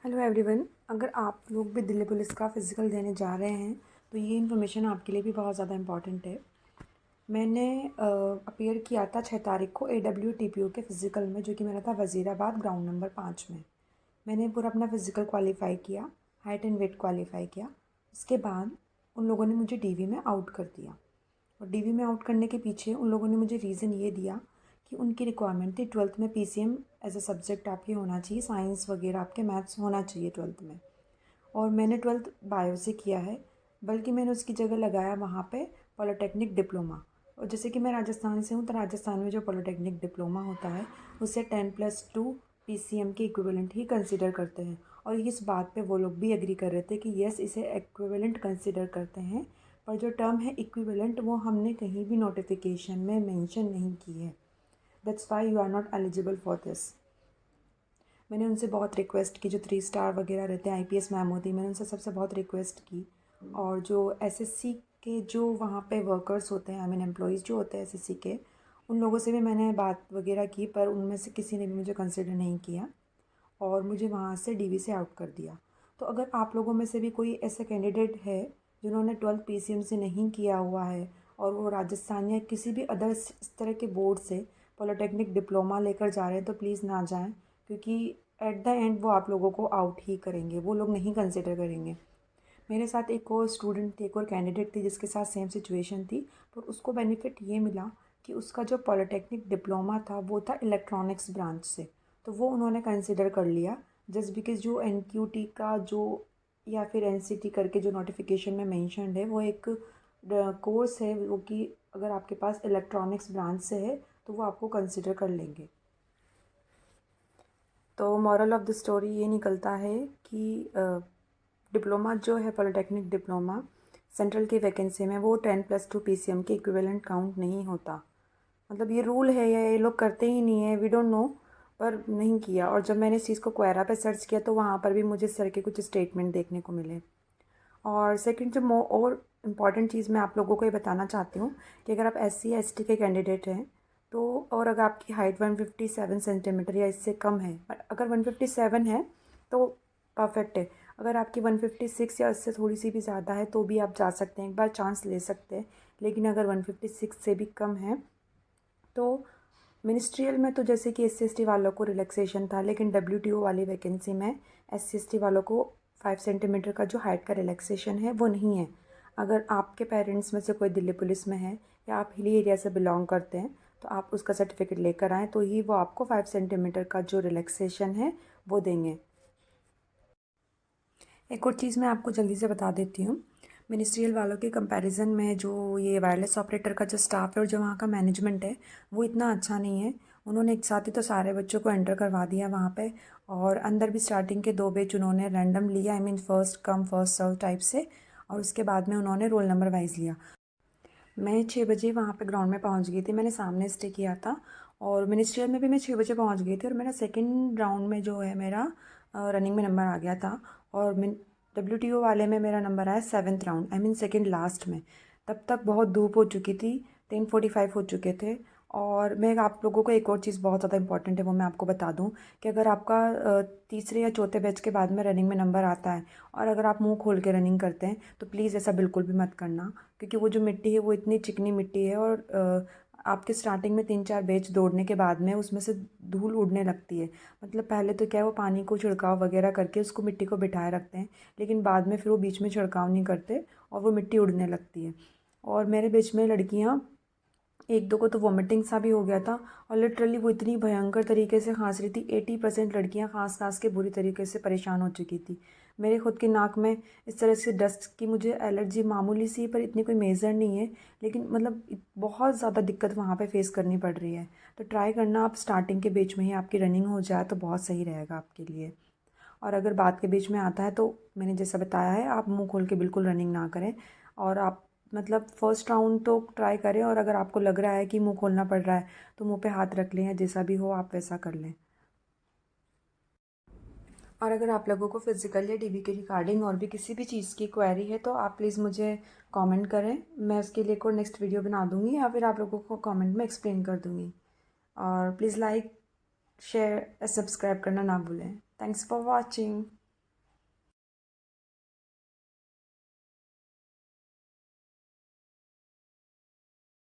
Hello everyone. अगर आप लोग भी दिल्ली पुलिस का फ़िज़िकल देने जा रहे हैं तो ये इन्फॉर्मेशन आपके लिए भी बहुत ज़्यादा इम्पॉर्टेंट है। मैंने अपीयर किया था 6 तारीख को AWTPO के फ़िज़िकल में, जो कि मेरा था वज़ीराबाद ग्राउंड नंबर 5 में। मैंने पूरा अपना फ़िज़िकल क्वालिफ़ाई किया, हाइट एंड वेट क्वालिफ़ाई किया। उसके बाद उन लोगों ने मुझे DV में आउट कर दिया। और DV में आउट करने के पीछे उन लोगों ने मुझे रीज़न ये दिया कि उनकी रिक्वायरमेंट थी 12th में PCM एज अ सब्जेक्ट आपके होना चाहिए, साइंस वगैरह आपके मैथ्स होना चाहिए 12th में। और मैंने 12th बायो से किया है, बल्कि मैंने उसकी जगह लगाया वहाँ पे पॉलिटेक्निक डिप्लोमा। और जैसे कि मैं राजस्थान से हूँ, तो राजस्थान में जो पॉलिटेक्निक डिप्लोमा होता है उसे 10+2 PCM के इक्विवेलेंट ही कंसिडर करते हैं। और इस बात पे वो लोग भी एग्री कर रहे थे कि येस, इसे इक्विवेलेंट कंसिडर करते हैं, पर जो टर्म है इक्विवेलेंट वो हमने कहीं भी नोटिफिकेशन में मेंशन नहीं की है। That's why you are not eligible for this. मैंने उनसे बहुत रिक्वेस्ट की, जो 3 स्टार वगैरह रहते हैं, IPS मैम होती, मैंने उनसे सबसे बहुत रिक्वेस्ट की। और जो SSC के जो वहाँ पे वर्कर्स होते हैं, आई मीन एम्प्लॉयज़ जो होते हैं SSC के, उन लोगों से भी मैंने बात वगैरह की, पर उनमें से किसी ने भी मुझे कंसिडर नहीं किया और मुझे वहाँ से DV से आउट कर दिया। तो अगर आप लोगों में से भी कोई ऐसा कैंडिडेट है जिन्होंने 12th PCM से नहीं किया हुआ है और वो राजस्थान या किसी भी अदर इस तरह के बोर्ड से पॉलिटेक्निक डिप्लोमा लेकर जा रहे हैं, तो प्लीज़ ना जाएं, क्योंकि एट द एंड वो आप लोगों को आउट ही करेंगे, वो लोग नहीं कंसिडर करेंगे। मेरे साथ एक और स्टूडेंट थी, एक और कैंडिडेट थी जिसके साथ सेम सिचुएशन थी, पर उसको बेनिफिट ये मिला कि उसका जो पॉलिटेक्निक डिप्लोमा था वो था इलेक्ट्रॉनिक्स ब्रांच से, तो वो उन्होंने कंसिडर कर लिया। जस्ट बिकॉज जो NQT का जो या फिर NCT करके जो नोटिफिकेशन में मेंशन्ड है, वो एक कोर्स है वो, कि अगर आपके पास इलेक्ट्रॉनिक्स ब्रांच से है तो वो आपको कंसिडर कर लेंगे। तो मॉरल ऑफ़ द स्टोरी ये निकलता है कि डिप्लोमा जो है पॉलिटेक्निक डिप्लोमा सेंट्रल की वैकेंसी में वो 10+2 PCM के इक्विवेलेंट काउंट नहीं होता। मतलब ये रूल है या ये लोग करते ही नहीं है, वी डोंट नो, पर नहीं किया। और जब मैंने इस चीज़ को क्वेरा पे सर्च किया तो वहाँ पर भी मुझे इस तरह के कुछ स्टेटमेंट देखने को मिले। और सेकंड, जो और इम्पॉर्टेंट चीज़ मैं आप लोगों को ये बताना चाहती हूँ कि अगर आप SC या ST के कैंडिडेट हैं तो, और अगर आपकी हाइट 157 सेंटीमीटर या इससे कम है, अगर 157 है तो परफेक्ट है। अगर आपकी 156 या इससे थोड़ी सी भी ज़्यादा है तो भी आप जा सकते हैं, एक बार चांस ले सकते हैं। लेकिन अगर 156 से भी कम है तो मिनिस्ट्रियल में तो जैसे कि SC ST वालों को रिलैक्सेशन था, लेकिन WTO वाली वैकेंसी में SC ST वालों को 5 सेंटीमीटर का जो हाइट का रिलैक्सेशन है वो नहीं है। अगर आपके पेरेंट्स में से कोई दिल्ली पुलिस में है या आप हिली एरिया से बिलोंग करते हैं तो आप उसका सर्टिफिकेट लेकर आएँ, तो ही वो आपको 5 सेंटीमीटर का जो रिलैक्सेशन है वो देंगे। एक और चीज़ मैं आपको जल्दी से बता देती हूँ। मिनिस्ट्रियल वालों के कंपैरिजन में जो ये वायरलेस ऑपरेटर का जो स्टाफ है और जो वहाँ का मैनेजमेंट है वो इतना अच्छा नहीं है। उन्होंने एक साथ ही तो सारे बच्चों को एंटर करवा दिया वहाँ पे, और अंदर भी स्टार्टिंग के 2 बैच उन्होंने रैंडम लिया, I mean first come first serve type से, और उसके बाद में उन्होंने रोल नंबर वाइज लिया। मैं 6 बजे वहाँ पे ग्राउंड में पहुँच गई थी, मैंने सामने स्टे किया था। और मिनिस्ट्रियल में भी मैं 6 बजे पहुँच गई थी, और मेरा सेकंड राउंड में जो है मेरा रनिंग में नंबर आ गया था। और WTO वाले में मेरा नंबर आया 7th round, I mean second last में। तब तक बहुत धूप हो चुकी थी, 10:45 हो चुके थे। और मैं आप लोगों को एक और चीज़ बहुत ज़्यादा इंपॉर्टेंट है वो मैं आपको बता दूं कि अगर आपका तीसरे या चौथे बैच के बाद में रनिंग में नंबर आता है और अगर आप मुंह खोल के रनिंग करते हैं तो प्लीज़ ऐसा बिल्कुल भी मत करना, क्योंकि वो जो मिट्टी है वो इतनी चिकनी मिट्टी है, और आपके स्टार्टिंग में 3-4 बैच दौड़ने के बाद में उसमें से धूल उड़ने लगती है। मतलब पहले तो क्या है, वो पानी को छिड़काव वगैरह करके उसको मिट्टी को बिठाए रखते हैं, लेकिन बाद में फिर वो बीच में छिड़काव नहीं करते और वो मिट्टी उड़ने लगती है। और मेरे बैच में लड़कियाँ, 1-2 को तो वॉमिटिंग सा भी हो गया था, और लिटरली वो इतनी भयंकर तरीके से खांस रही थी। 80% लड़कियां खांस खांस के बुरी तरीके से परेशान हो चुकी थी। मेरे खुद की नाक में इस तरह से डस्ट की मुझे एलर्जी मामूली सी, पर इतनी कोई मेजर नहीं है, लेकिन मतलब बहुत ज़्यादा दिक्कत वहाँ पे फेस करनी पड़ रही है। तो ट्राई करना आप स्टार्टिंग के बीच में ही आपकी रनिंग हो जाए तो बहुत सही रहेगा आपके लिए। और अगर बात के बीच में आता है तो मैंने जैसा बताया है, आप मुंह खोल के बिल्कुल रनिंग ना करें। और आप मतलब फर्स्ट राउंड तो ट्राई करें, और अगर आपको लग रहा है कि मुंह खोलना पड़ रहा है तो मुंह पे हाथ रख लें, या जैसा भी हो आप वैसा कर लें। और अगर आप लोगों को फिज़िकल या DV के रिगार्डिंग और भी किसी भी चीज़ की क्वेरी है तो आप प्लीज़ मुझे कमेंट करें, मैं उसके लिए कोई नेक्स्ट वीडियो बना दूँगी या फिर आप लोगों को कमेंट में एक्सप्लेन कर दूँगी। और प्लीज़ लाइक, शेयर, सब्सक्राइब करना ना भूलें। Thanks for watching.